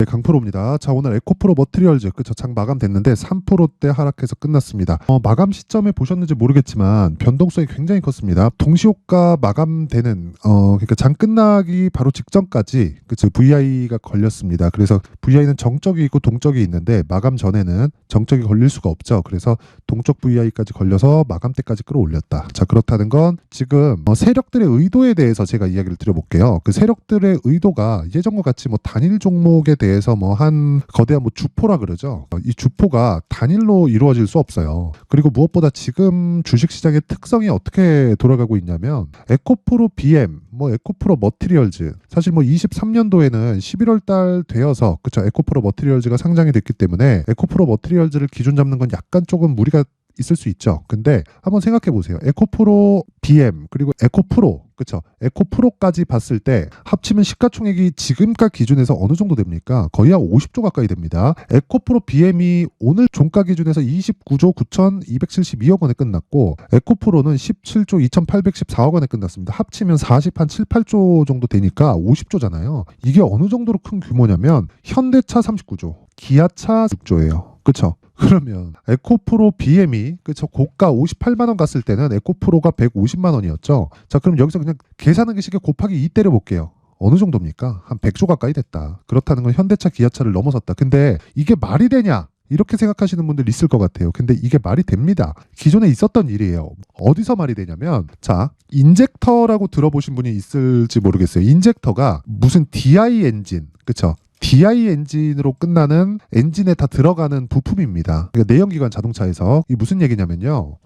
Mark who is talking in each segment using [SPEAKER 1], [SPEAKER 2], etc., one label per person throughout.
[SPEAKER 1] 네, 강프로입니다. 자, 오늘 에코프로 머티리얼즈 그쵸, 장 마감됐는데 3%대 하락해서 끝났습니다. 마감 시점에 보셨는지 모르겠지만 변동성이 굉장히 컸습니다. 동시호가 마감되는 그러니까 장 끝나기 바로 직전까지 그쵸, VI가 걸렸습니다. 그래서 VI는 정적이 있고 동적이 있는데 마감 전에는 정적이 걸릴 수가 없죠. 그래서 동적 VI까지 걸려서 마감 때까지 끌어올렸다. 자, 그렇다는 건 지금 세력들의 의도에 대해서 제가 이야기를 드려볼게요. 그 세력들의 의도가 예전과 같이 뭐 단일 종목에 대해서 뭐 한 거대한 뭐 주포라 그러죠. 이 주포가 단일로 이루어질 수 없어요. 그리고 무엇보다 지금 주식시장의 특성이 어떻게 돌아가고 있냐면 에코프로 BM, 뭐 에코프로 머티리얼즈, 사실 뭐 23년도에는 11월 달 되어서 그쵸, 에코프로 머티리얼즈가 상장이 됐기 때문에 에코프로 머티리얼즈를 기준 잡는 건 약간 조금 무리가 있을 수 있죠. 근데 한번 생각해 보세요. 에코프로 BM 그리고 에코프로 그쵸, 에코프로까지 봤을 때 합치면 시가총액이 지금가 기준에서 어느 정도 됩니까? 거의 한 50조 가까이 됩니다. 에코프로 BM이 오늘 종가 기준에서 29조 9,272억 원에 끝났고 에코프로는 17조 2,814억 원에 끝났습니다. 합치면 40, 한 7, 8조 정도 되니까 50조잖아요. 이게 어느 정도로 큰 규모냐면 현대차 39조, 기아차 6조예요. 그쵸? 그러면 에코프로 BM이 그쵸, 고가 58만 원 갔을 때는 에코프로가 150만 원이었죠. 자, 그럼 여기서 그냥 계산하기 쉽게 곱하기 2 때려 볼게요. 어느 정도입니까? 한 100조 가까이 됐다. 그렇다는 건 현대차, 기아차를 넘어섰다. 근데 이게 말이 되냐? 이렇게 생각하시는 분들 있을 것 같아요. 근데 이게 말이 됩니다. 기존에 있었던 일이에요. 어디서 말이 되냐면, 자, 인젝터라고 들어보신 분이 있을지 모르겠어요. 인젝터가 무슨 DI 엔진, 그쵸? DI 엔진으로 끝나는 엔진에 다 들어가는 부품입니다. 그러니까 내연기관 자동차에서 이 무슨 얘기냐면요.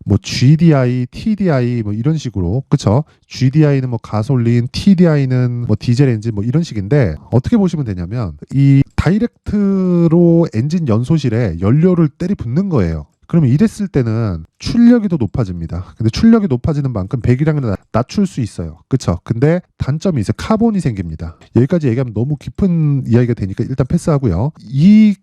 [SPEAKER 1] 뭐 GDI, TDI 뭐 이런 식으로 그쵸? GDI는 뭐 가솔린, TDI는 뭐 디젤 엔진 뭐 이런 식인데 어떻게 보시면 되냐면 이 다이렉트로 엔진 연소실에 연료를 때리 붓는 거예요. 그러면 이랬을 때는 출력이 더 높아집니다. 근데 출력이 높아지는 만큼 배기량을 낮출 수 있어요. 그쵸? 근데 단점이 있어요. 카본이 생깁니다. 여기까지 얘기하면 너무 깊은 이야기가 되니까 일단 패스하고요. 이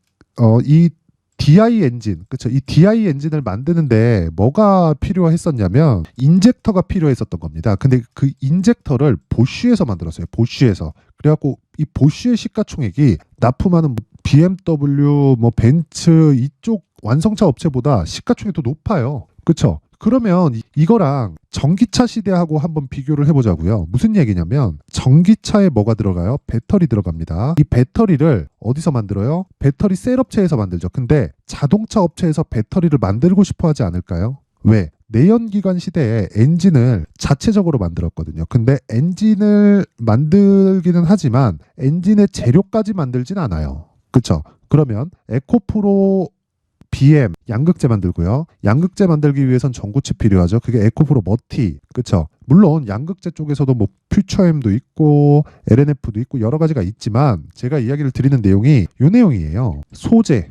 [SPEAKER 1] DI 엔진, 그쵸? 이 DI 엔진을 만드는데 뭐가 필요했었냐면 인젝터가 필요했었던 겁니다. 근데 그 인젝터를 보쉬에서 만들었어요. 보쉬에서. 그래갖고 이 보쉬의 시가총액이 납품하는 BMW, 뭐 벤츠 이쪽 완성차 업체보다 시가총액이 더 높아요. 그쵸? 그러면 이거랑 전기차 시대하고 한번 비교를 해보자고요. 무슨 얘기냐면 전기차에 뭐가 들어가요? 배터리 들어갑니다. 이 배터리를 어디서 만들어요? 배터리 셀 업체에서 만들죠. 근데 자동차 업체에서 배터리를 만들고 싶어 하지 않을까요? 왜? 내연기관 시대에 엔진을 자체적으로 만들었거든요. 근데 엔진을 만들기는 하지만 엔진의 재료까지 만들진 않아요. 그쵸? 그러면 에코프로 BM 양극재 만들고요. 양극재 만들기 위해선 전구칩 필요하죠. 그게 에코프로 머티. 그쵸? 물론 양극재 쪽에서도 뭐 퓨처엠도 있고 LNF도 있고 여러 가지가 있지만 제가 이야기를 드리는 내용이 이 내용이에요. 소재,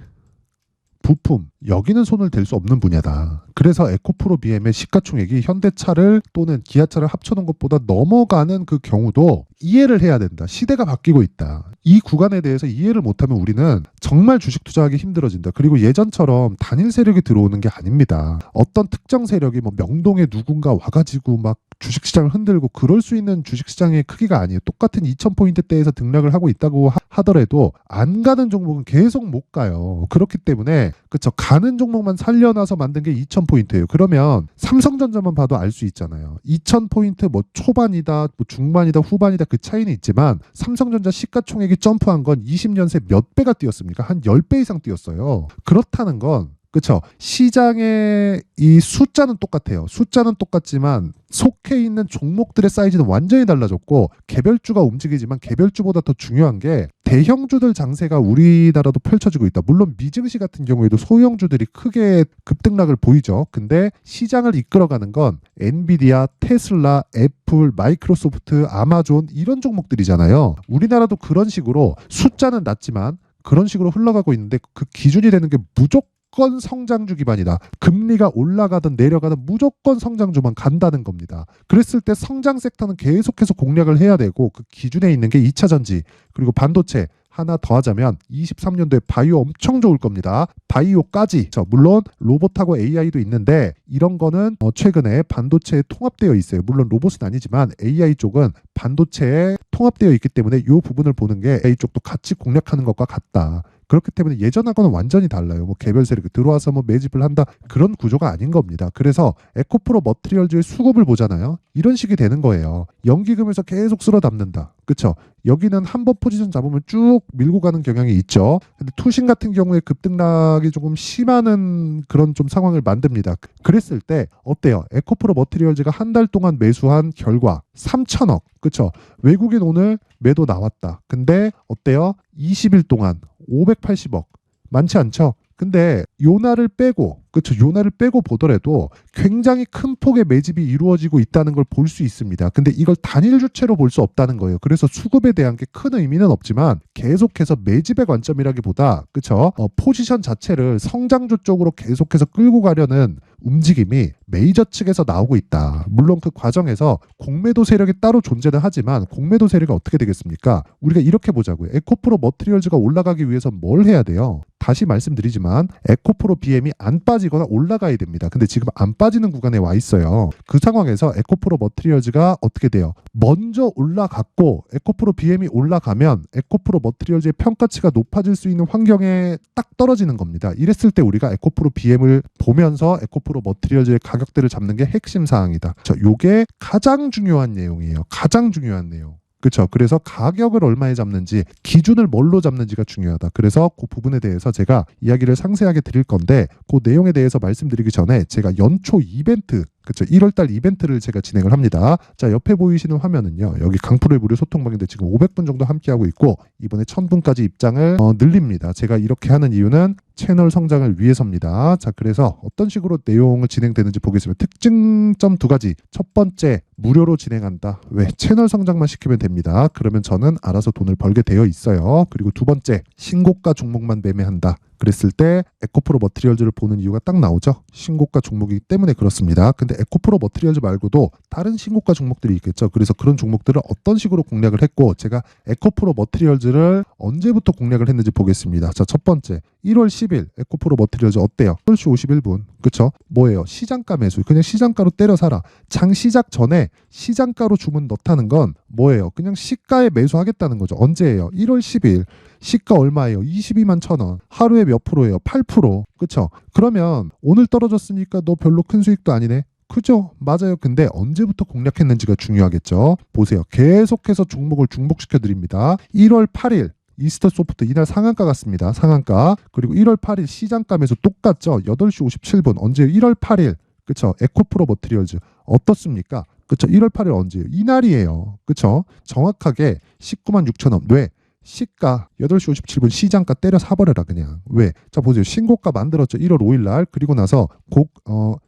[SPEAKER 1] 부품, 여기는 손을 댈 수 없는 분야다. 그래서 에코프로 BM의 시가총액이 현대차를 또는 기아차를 합쳐놓은 것보다 넘어가는 그 경우도 이해를 해야 된다. 시대가 바뀌고 있다. 이 구간에 대해서 이해를 못하면 우리는 정말 주식 투자하기 힘들어진다. 그리고 예전처럼 단일 세력이 들어오는 게 아닙니다. 어떤 특정 세력이 뭐 명동에 누군가 와가지고 막 주식시장을 흔들고 그럴 수 있는 주식시장의 크기가 아니에요. 똑같은 2000포인트대에서 등락을 하고 있다고 하더라도 안 가는 종목은 계속 못 가요. 그렇기 때문에 그쵸, 가는 종목만 살려놔서 만든 게 2000포인트예요. 그러면 삼성전자만 봐도 알 수 있잖아요. 2000포인트 뭐 초반이다, 뭐 중반이다, 후반이다 그 차이는 있지만 삼성전자 시가총액이 점프한 건 20년 새 몇 배가 뛰었습니까? 한 10배 이상 뛰었어요. 그렇다는 건 그렇죠. 시장의 이 숫자는 똑같아요. 숫자는 똑같지만 속해 있는 종목들의 사이즈는 완전히 달라졌고 개별주가 움직이지만 개별주보다 더 중요한 게 대형주들 장세가 우리나라도 펼쳐지고 있다. 물론 미증시 같은 경우에도 소형주들이 크게 급등락을 보이죠. 근데 시장을 이끌어가는 건 엔비디아, 테슬라, 애플, 마이크로소프트, 아마존 이런 종목들이잖아요. 우리나라도 그런 식으로 숫자는 낮지만 그런 식으로 흘러가고 있는데 그 기준이 되는 게 무조건 성장주 기반이다. 금리가 올라가든 내려가든 무조건 성장주만 간다는 겁니다. 그랬을 때 성장 섹터는 계속해서 공략을 해야 되고 그 기준에 있는 게 2차 전지 그리고 반도체 하나 더 하자면 23년도에 바이오 엄청 좋을 겁니다. 바이오까지. 물론 로봇하고 AI도 있는데 이런 거는 최근에 반도체에 통합되어 있어요. 물론 로봇은 아니지만 AI 쪽은 반도체에 통합되어 있기 때문에 이 부분을 보는 게 AI 쪽도 같이 공략하는 것과 같다. 그렇기 때문에 예전하고는 완전히 달라요. 뭐 개별 세력이 들어와서 뭐 매집을 한다 그런 구조가 아닌 겁니다. 그래서 에코프로 머티리얼즈의 수급을 보잖아요. 이런 식이 되는 거예요. 연기금에서 계속 쓸어 담는다. 그렇죠? 여기는 한 번 포지션 잡으면 쭉 밀고 가는 경향이 있죠. 근데 투신 같은 경우에 급등락이 조금 심하는 그런 좀 상황을 만듭니다. 그랬을 때 어때요? 에코프로 머티리얼즈가 한 달 동안 매수한 결과 3천억. 그렇죠? 외국인 오늘 매도 나왔다. 근데 어때요? 20일 동안 580억. 많지 않죠? 근데 요날을 빼고 그렇죠. 요날을 빼고 보더라도 굉장히 큰 폭의 매집이 이루어지고 있다는 걸 볼 수 있습니다. 근데 이걸 단일 주체로 볼 수 없다는 거예요. 그래서 수급에 대한 게 큰 의미는 없지만 계속해서 매집의 관점이라기보다 그렇죠. 포지션 자체를 성장주 쪽으로 계속해서 끌고 가려는 움직임이 메이저 측에서 나오고 있다. 물론 그 과정에서 공매도 세력이 따로 존재는 하지만 공매도 세력이 어떻게 되겠습니까? 우리가 이렇게 보자고요. 에코프로 머티리얼즈가 올라가기 위해서 뭘 해야 돼요? 다시 말씀드리지만 에코프로 BM이 안 빠지거나 올라가야 됩니다. 근데 지금 안 빠지는 구간에 와 있어요. 그 상황에서 에코프로 머티리얼즈가 어떻게 돼요? 먼저 올라갔고 에코프로 BM이 올라가면 에코프로 머티리얼즈의 평가치가 높아질 수 있는 환경에 딱 떨어지는 겁니다. 이랬을 때 우리가 에코프로 BM을 보면서 에코프로 머티리얼즈의 가격대를 잡는 게 핵심 사항이다. 요게 가장 중요한 내용이에요. 가장 중요한 내용. 그렇죠. 그래서 가격을 얼마에 잡는지 기준을 뭘로 잡는지가 중요하다. 그래서 그 부분에 대해서 제가 이야기를 상세하게 드릴 건데 그 내용에 대해서 말씀드리기 전에 제가 연초 이벤트 그렇죠. 1월달 이벤트를 제가 진행을 합니다. 자, 옆에 보이시는 화면은요. 여기 강프로의 무료 소통방인데 지금 500분 정도 함께하고 있고 이번에 1000분까지 입장을 늘립니다. 제가 이렇게 하는 이유는 채널 성장을 위해서입니다. 자, 그래서 어떤 식으로 내용을 진행되는지 보겠습니다. 특징점 두 가지. 첫 번째, 무료로 진행한다. 왜? 채널 성장만 시키면 됩니다. 그러면 저는 알아서 돈을 벌게 되어 있어요. 그리고 두 번째, 신고가 종목만 매매한다. 그랬을 때 에코프로 머티리얼즈를 보는 이유가 딱 나오죠. 신고가 종목이기 때문에 그렇습니다. 근데 에코프로 머티리얼즈 말고도 다른 신고가 종목들이 있겠죠. 그래서 그런 종목들을 어떤 식으로 공략을 했고 제가 에코프로 머티리얼즈를 언제부터 공략을 했는지 보겠습니다. 자, 첫 번째 1월 10일 에코프로 머티리얼즈 어때요? 8시 51분. 그쵸? 뭐예요? 시장가 매수. 그냥 시장가로 때려 사라. 장 시작 전에 시장가로 주문 넣다는 건 뭐예요? 그냥 시가에 매수하겠다는 거죠. 언제예요? 1월 10일. 시가 얼마예요? 22만 1,000원. 하루에 몇 프로예요? 8%. 그쵸? 그러면 오늘 떨어졌으니까 너 별로 큰 수익도 아니네. 그죠? 맞아요. 근데 언제부터 공략했는지가 중요하겠죠. 보세요. 계속해서 종목을 중복시켜 드립니다. 1월 8일 이스터 소프트 이날 상한가 갔습니다. 상한가. 그리고 1월 8일 시장가 매수 똑같죠. 8시 57분. 언제요? 1월 8일. 그쵸? 에코프로 머티리얼즈. 어떻습니까? 그쵸? 1월 8일 언제예요? 이날이에요. 그쵸? 정확하게 19만 6천원. 왜? 시가 8시 57분 시장가 때려 사버려라 그냥. 왜? 자, 보세요. 신고가 만들었죠. 1월 5일 날. 그리고 나서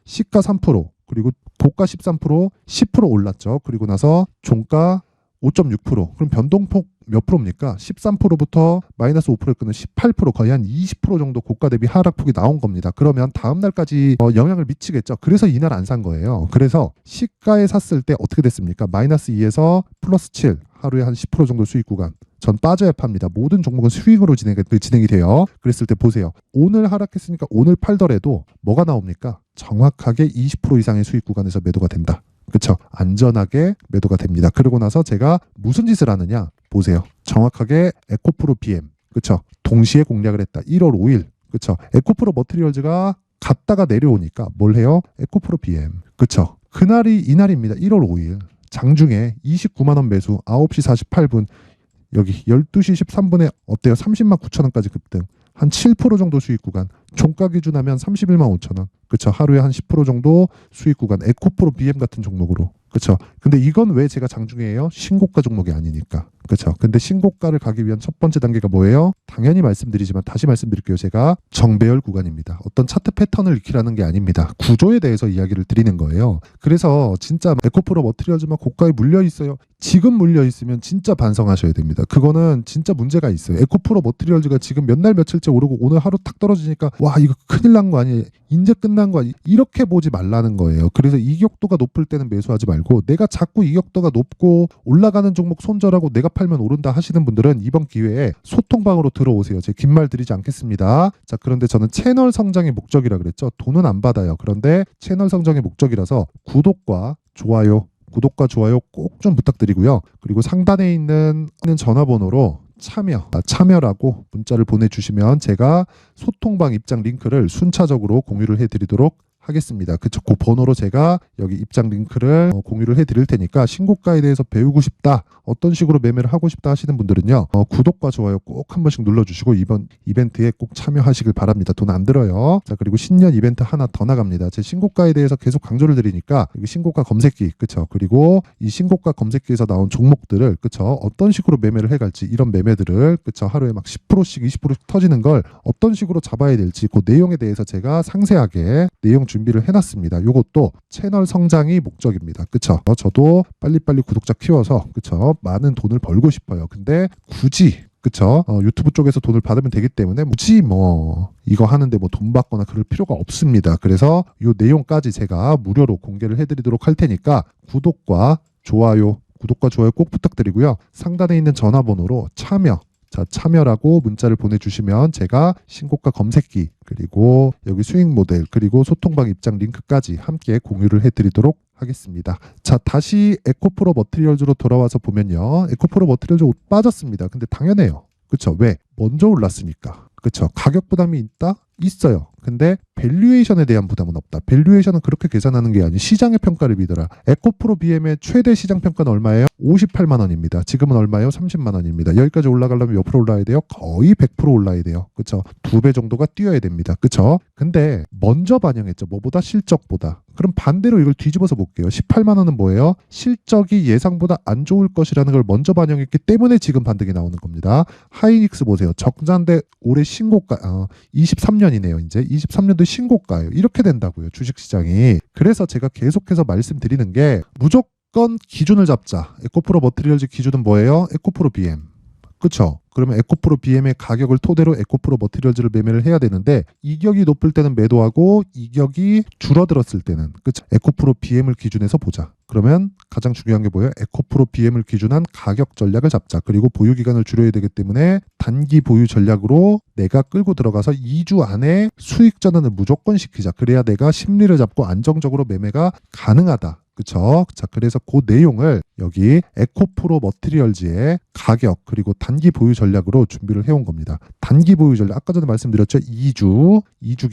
[SPEAKER 1] 시가 3%, 그리고 고가 13%, 10% 올랐죠. 그리고 나서 종가 5.6%. 그럼 변동폭 몇 프로입니까? 13%부터 마이너스 5%에 끊는 18%, 거의 한 20% 정도 고가 대비 하락폭이 나온 겁니다. 그러면 다음 날까지 영향을 미치겠죠. 그래서 이날 안 산 거예요. 그래서 시가에 샀을 때 어떻게 됐습니까? 마이너스 2에서 플러스 7, 하루에 한 10% 정도 수익 구간. 전 빠져야 팝니다. 모든 종목은 수익으로 진행이 돼요. 그랬을 때 보세요. 오늘 하락했으니까 오늘 팔더라도 뭐가 나옵니까? 정확하게 20% 이상의 수익 구간에서 매도가 된다. 그렇죠? 안전하게 매도가 됩니다. 그러고 나서 제가 무슨 짓을 하느냐? 보세요. 정확하게 에코프로 BM. 그렇죠? 동시에 공략을 했다. 1월 5일. 그렇죠? 에코프로 머티리얼즈가 갔다가 내려오니까 뭘 해요? 에코프로 BM. 그렇죠? 그날이 이날입니다. 1월 5일. 장중에 29만 원 매수 9시 48분 여기 12시 13분에 어때요? 30만 9천 원까지 급등. 한 7% 정도 수익 구간. 종가 기준하면 31만 5천 원. 그렇죠? 하루에 한 10% 정도 수익 구간. 에코프로 BM 같은 종목으로. 그렇죠? 근데 이건 왜 제가 장중에 해요? 신고가 종목이 아니니까. 그렇죠? 근데 신고가를 가기 위한 첫 번째 단계가 뭐예요? 당연히 말씀드리지만 다시 말씀드릴게요. 제가 정배열 구간입니다. 어떤 차트 패턴을 익히라는 게 아닙니다. 구조에 대해서 이야기를 드리는 거예요. 그래서 진짜 에코프로 머티리얼즈만 고가에 물려 있어요. 지금 물려 있으면 진짜 반성하셔야 됩니다. 그거는 진짜 문제가 있어요. 에코프로 머티리얼즈가 지금 몇 날 며칠째 오르고 오늘 하루 탁 떨어지니까 와 이거 큰일 난 거 아니에요? 이제 끝난 거 아니에요? 이렇게 보지 말라는 거예요. 그래서 이격도가 높을 때는 매수하지 말고 내가 자꾸 이격도가 높고 올라가는 종목 손절하고 내가 팔면 오른다 하시는 분들은 이번 기회에 소통방으로 들어오세요. 제가 긴 말 드리지 않겠습니다. 자, 그런데 저는 채널 성장이 목적이라 그랬죠. 돈은 안 받아요. 그런데 채널 성장의 목적이라서 구독과 좋아요 꼭 좀 부탁드리고요. 그리고 상단에 있는 전화번호로 참여라고 문자를 보내주시면 제가 소통방 입장 링크를 순차적으로 공유를 해드리도록 하겠습니다. 그쵸? 그 번호로 제가 여기 입장 링크를 공유를 해드릴 테니까 신고가에 대해서 배우고 싶다, 어떤 식으로 매매를 하고 싶다 하시는 분들은요, 구독과 좋아요 꼭 한 번씩 눌러주시고 이번 이벤트에 꼭 참여하시길 바랍니다. 돈 안 들어요. 자, 그리고 신년 이벤트 하나 더 나갑니다. 제 신고가에 대해서 계속 강조를 드리니까 여기 신고가 검색기, 그쵸? 그리고 이 신고가 검색기에서 나온 종목들을, 그쵸? 어떤 식으로 매매를 해갈지, 이런 매매들을, 그쵸? 하루에 막 10%씩 20%씩 터지는 걸 어떤 식으로 잡아야 될지 그 내용에 대해서 제가 상세하게 내용 준비를 해놨습니다. 이것도 채널 성장이 목적입니다. 그쵸? 저도 빨리빨리 구독자 키워서, 그쵸? 많은 돈을 벌고 싶어요. 근데 굳이, 그쵸? 유튜브 쪽에서 돈을 받으면 되기 때문에 굳이 뭐 이거 하는데 뭐 돈 받거나 그럴 필요가 없습니다. 그래서 이 내용까지 제가 무료로 공개를 해드리도록 할 테니까 구독과 좋아요 꼭 부탁드리고요. 상단에 있는 전화번호로 참여라고 문자를 보내주시면 제가 신고가 검색기, 그리고 여기 수익 모델, 그리고 소통방 입장 링크까지 함께 공유를 해드리도록 하겠습니다. 자, 다시 에코프로 머티리얼즈로 돌아와서 보면요, 에코프로 머티리얼즈 빠졌습니다. 근데 당연해요. 그쵸? 왜? 먼저 올랐으니까. 그쵸? 가격 부담이 있다? 있어요. 근데 밸류에이션에 대한 부담은 없다. 밸류에이션은 그렇게 계산하는 게 아니고 시장의 평가를 믿어라. 에코프로 BM의 최대 시장 평가는 얼마예요? 58만 원입니다. 지금은 얼마예요? 30만 원입니다. 여기까지 올라가려면 몇 프로 올라야 돼요? 거의 100% 올라야 돼요. 그쵸? 2배 정도가 뛰어야 됩니다. 그쵸? 근데 먼저 반영했죠. 뭐보다? 실적보다. 그럼 반대로 이걸 뒤집어서 볼게요. 18만 원은 뭐예요? 실적이 예상보다 안 좋을 것이라는 걸 먼저 반영했기 때문에 지금 반등이 나오는 겁니다. 하이닉스 보세요. 적자인데 올해 신고가, 23년이네요. 이제 23년도 신고가예요. 이렇게 된다고요. 주식시장이. 그래서 제가 계속해서 말씀드리는 게 무조건 기준을 잡자. 에코프로 머티리얼즈 기준은 뭐예요? 에코프로 BM. 그쵸? 그러면 에코프로 BM의 가격을 토대로 에코프로 머티리얼즈를 매매를 해야 되는데, 이격이 높을 때는 매도하고 이격이 줄어들었을 때는, 그쵸? 에코프로 BM을 기준해서 보자. 그러면 가장 중요한 게 뭐예요? 에코프로 BM을 기준한 가격 전략을 잡자. 그리고 보유 기간을 줄여야 되기 때문에 단기 보유 전략으로 내가 끌고 들어가서 2주 안에 수익 전환을 무조건 시키자. 그래야 내가 심리를 잡고 안정적으로 매매가 가능하다. 그쵸? 자, 그래서 그 내용을 여기 에코프로 머티리얼즈의 가격, 그리고 단기 보유 전략으로 준비를 해온 겁니다. 단기 보유 전략, 아까 전에 말씀드렸죠? 2주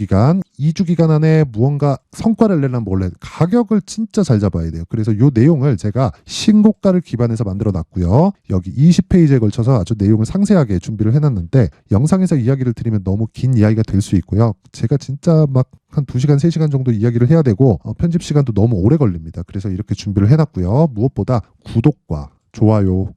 [SPEAKER 1] 기간 안에 무언가 성과를 내려면 원래 가격을 진짜 잘 잡아야 돼요. 그래서 이 내용을 제가 신고가를 기반해서 만들어 놨고요. 여기 20페이지에 걸쳐서 아주 내용을 상세하게 준비를 해놨는데, 영상에서 이야기를 드리면 너무 긴 이야기가 될 수 있고요. 제가 진짜 막 한 2시간, 3시간 정도 이야기를 해야 되고 편집 시간도 너무 오래 걸립니다. 그래서 이렇게 준비를 해놨고요. 무엇보다 구독과 좋아요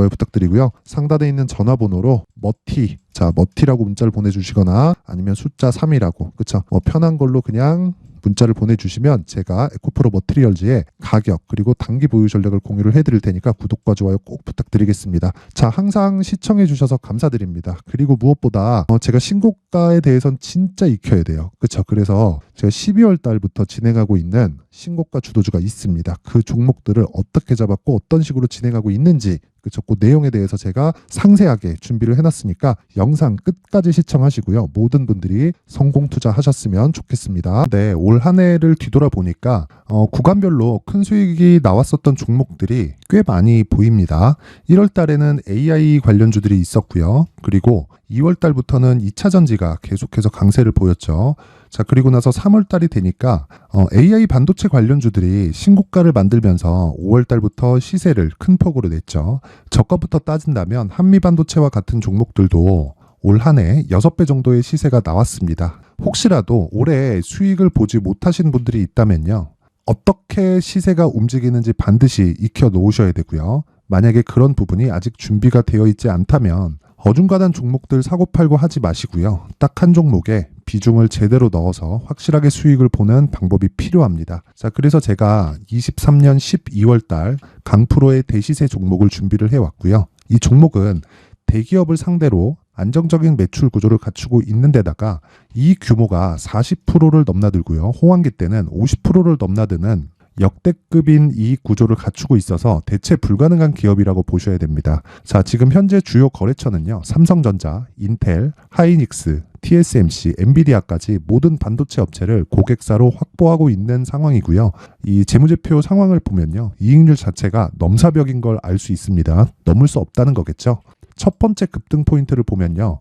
[SPEAKER 1] 부탁드리고요. 상단에 있는 전화번호로 머티라고 문자를 보내주시거나 아니면 숫자 3이라고, 그쵸? 편한 걸로 그냥 문자를 보내주시면 제가 에코프로 머티리얼즈의 가격, 그리고 단기 보유 전략을 공유를 해드릴 테니까 구독과 좋아요 꼭 부탁드리겠습니다. 자, 항상 시청해 주셔서 감사드립니다. 그리고 무엇보다 제가 신고가에 대해서는 진짜 익혀야 돼요. 그쵸? 그래서 제가 12월 달부터 진행하고 있는 신고가 주도주가 있습니다. 그 종목들을 어떻게 잡았고 어떤 식으로 진행하고 있는지, 그쵸? 그 내용에 대해서 제가 상세하게 준비를 해놨으니까 영상 끝까지 시청하시고요. 모든 분들이 성공 투자하셨으면 좋겠습니다. 네, 올 한 해를 뒤돌아보니까 구간별로 큰 수익이 나왔었던 종목들이 꽤 많이 보입니다. 1월 달에는 AI 관련주들이 있었고요. 그리고 2월 달부터는 2차 전지가 계속해서 강세를 보였죠. 자, 그리고 나서 3월 달이 되니까 AI 반도체 관련주들이 신고가를 만들면서 5월 달부터 시세를 큰 폭으로 냈죠. 저가부터 따진다면 한미반도체와 같은 종목들도 올 한 해 6배 정도의 시세가 나왔습니다. 혹시라도 올해 수익을 보지 못하신 분들이 있다면요, 어떻게 시세가 움직이는지 반드시 익혀 놓으셔야 되고요. 만약에 그런 부분이 아직 준비가 되어 있지 않다면 어중간한 종목들 사고팔고 하지 마시고요. 딱 한 종목에 비중을 제대로 넣어서 확실하게 수익을 보는 방법이 필요합니다. 자, 그래서 제가 23년 12월 달 강프로의 대시세 종목을 준비를 해왔고요. 이 종목은 대기업을 상대로 안정적인 매출 구조를 갖추고 있는 데다가 이 규모가 40%를 넘나들고요. 호황기 때는 50%를 넘나드는 역대급인 이익 구조를 갖추고 있어서 대체 불가능한 기업이라고 보셔야 됩니다. 자, 지금 현재 주요 거래처는요. 삼성전자, 인텔, 하이닉스, TSMC, 엔비디아까지 모든 반도체 업체를 고객사로 확보하고 있는 상황이고요. 이 재무제표 상황을 보면요. 이익률 자체가 넘사벽인 걸 알 수 있습니다. 넘을 수 없다는 거겠죠. 첫 번째 급등 포인트를 보면요.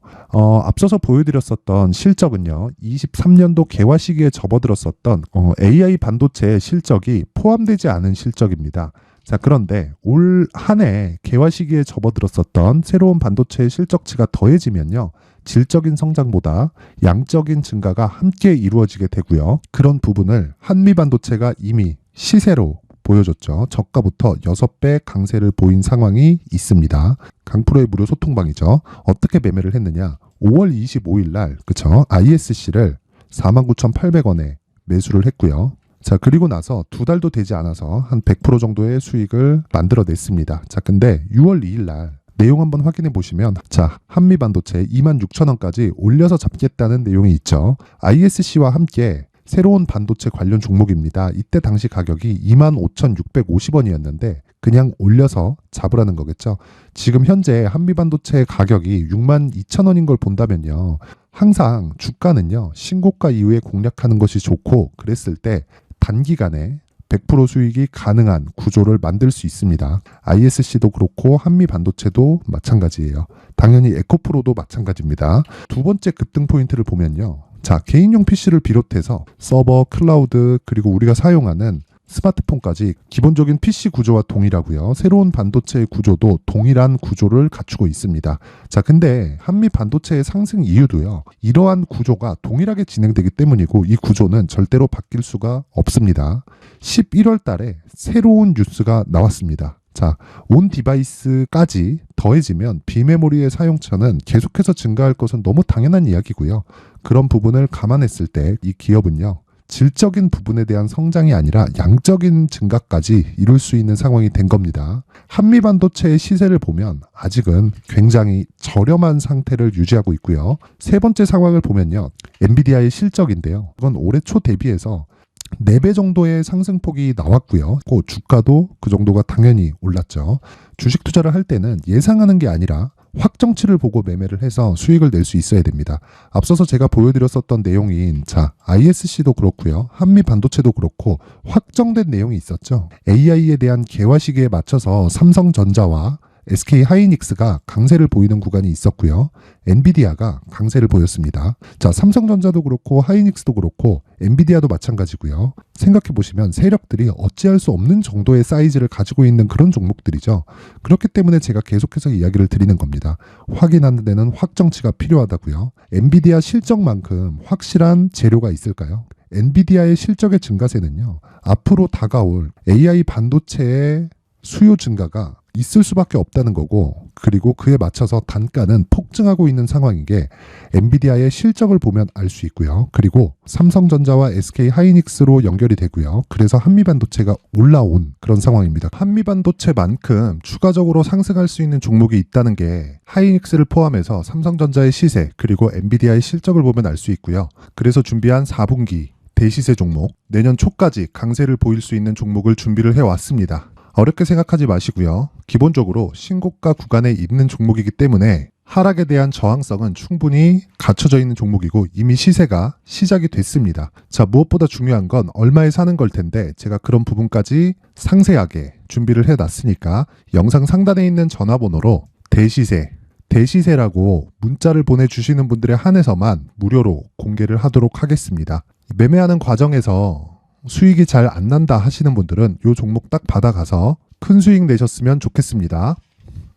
[SPEAKER 1] 앞서서 보여드렸었던 실적은요. 23년도 개화 시기에 접어들었었던 AI 반도체의 실적이 포함되지 않은 실적입니다. 자, 그런데 올 한 해 개화 시기에 접어들었었던 새로운 반도체의 실적치가 더해지면요. 질적인 성장보다 양적인 증가가 함께 이루어지게 되고요. 그런 부분을 한미반도체가 이미 시세로 보여줬죠. 저가부터 6배 강세를 보인 상황이 있습니다. 강프로의 무료 소통방이죠. 어떻게 매매를 했느냐. 5월 25일 날 그쵸? ISC를 49,800원에 매수를 했고요. 자, 그리고 나서 2달도 되지 않아서 한 100% 정도의 수익을 만들어냈습니다. 자, 근데 6월 2일 날 내용 한번 확인해 보시면 자, 한미반도체 26,000원까지 올려서 잡겠다는 내용이 있죠. ISC와 함께 새로운 반도체 관련 종목입니다. 이때 당시 가격이 25,650원이었는데 그냥 올려서 잡으라는 거겠죠. 지금 현재 한미반도체 가격이 62,000원인 걸 본다면요. 항상 주가는요. 신고가 이후에 공략하는 것이 좋고 그랬을 때 단기간에 100% 수익이 가능한 구조를 만들 수 있습니다. ISC도 그렇고 한미반도체도 마찬가지예요. 당연히 에코프로도 마찬가지입니다. 두 번째 급등 포인트를 보면요. 자, 개인용 PC를 비롯해서 서버, 클라우드, 그리고 우리가 사용하는 스마트폰까지 기본적인 PC 구조와 동일하고요. 새로운 반도체의 구조도 동일한 구조를 갖추고 있습니다. 자, 근데 한미 반도체의 상승 이유도요. 이러한 구조가 동일하게 진행되기 때문이고 이 구조는 절대로 바뀔 수가 없습니다. 11월 달에 새로운 뉴스가 나왔습니다. 자, 온 디바이스까지 더해지면 비메모리의 사용처는 계속해서 증가할 것은 너무 당연한 이야기고요. 그런 부분을 감안했을 때 이 기업은요. 질적인 부분에 대한 성장이 아니라 양적인 증가까지 이룰 수 있는 상황이 된 겁니다. 한미반도체의 시세를 보면 아직은 굉장히 저렴한 상태를 유지하고 있고요. 세 번째 상황을 보면요. 엔비디아의 실적인데요. 이건 올해 초 대비해서 4배 정도의 상승폭이 나왔고요. 그 주가도 그 정도가 당연히 올랐죠. 주식 투자를 할 때는 예상하는 게 아니라 확정치를 보고 매매를 해서 수익을 낼 수 있어야 됩니다. 앞서서 제가 보여드렸었던 내용인 자, ISC도 그렇고요. 한미 반도체도 그렇고 확정된 내용이 있었죠. AI에 대한 개화 시기에 맞춰서 삼성전자와 SK 하이닉스가 강세를 보이는 구간이 있었고요. 엔비디아가 강세를 보였습니다. 자, 삼성전자도 그렇고 하이닉스도 그렇고 엔비디아도 마찬가지고요. 생각해 보시면 세력들이 어찌할 수 없는 정도의 사이즈를 가지고 있는 그런 종목들이죠. 그렇기 때문에 제가 계속해서 이야기를 드리는 겁니다. 확인하는 데는 확정치가 필요하다고요. 엔비디아 실적만큼 확실한 재료가 있을까요? 엔비디아의 실적의 증가세는요. 앞으로 다가올 AI 반도체의 수요 증가가 있을 수밖에 없다는 거고 그리고 그에 맞춰서 단가는 폭증하고 있는 상황인 게 엔비디아의 실적을 보면 알 수 있고요. 그리고 삼성전자와 SK 하이닉스로 연결이 되고요. 그래서 한미반도체가 올라온 그런 상황입니다. 한미반도체만큼 추가적으로 상승할 수 있는 종목이 있다는 게 하이닉스를 포함해서 삼성전자의 시세 그리고 엔비디아의 실적을 보면 알 수 있고요. 그래서 준비한 4분기 대시세 종목 내년 초까지 강세를 보일 수 있는 종목을 준비를 해왔습니다. 어렵게 생각하지 마시고요. 기본적으로 신고가 구간에 있는 종목이기 때문에 하락에 대한 저항성은 충분히 갖춰져 있는 종목이고 이미 시세가 시작이 됐습니다. 자, 무엇보다 중요한 건 얼마에 사는 걸 텐데 제가 그런 부분까지 상세하게 준비를 해놨으니까 영상 상단에 있는 전화번호로 대시세라고 문자를 보내주시는 분들에 한해서만 무료로 공개를 하도록 하겠습니다. 매매하는 과정에서 수익이 잘 안 난다 하시는 분들은 이 종목 딱 받아가서 큰 수익 내셨으면 좋겠습니다.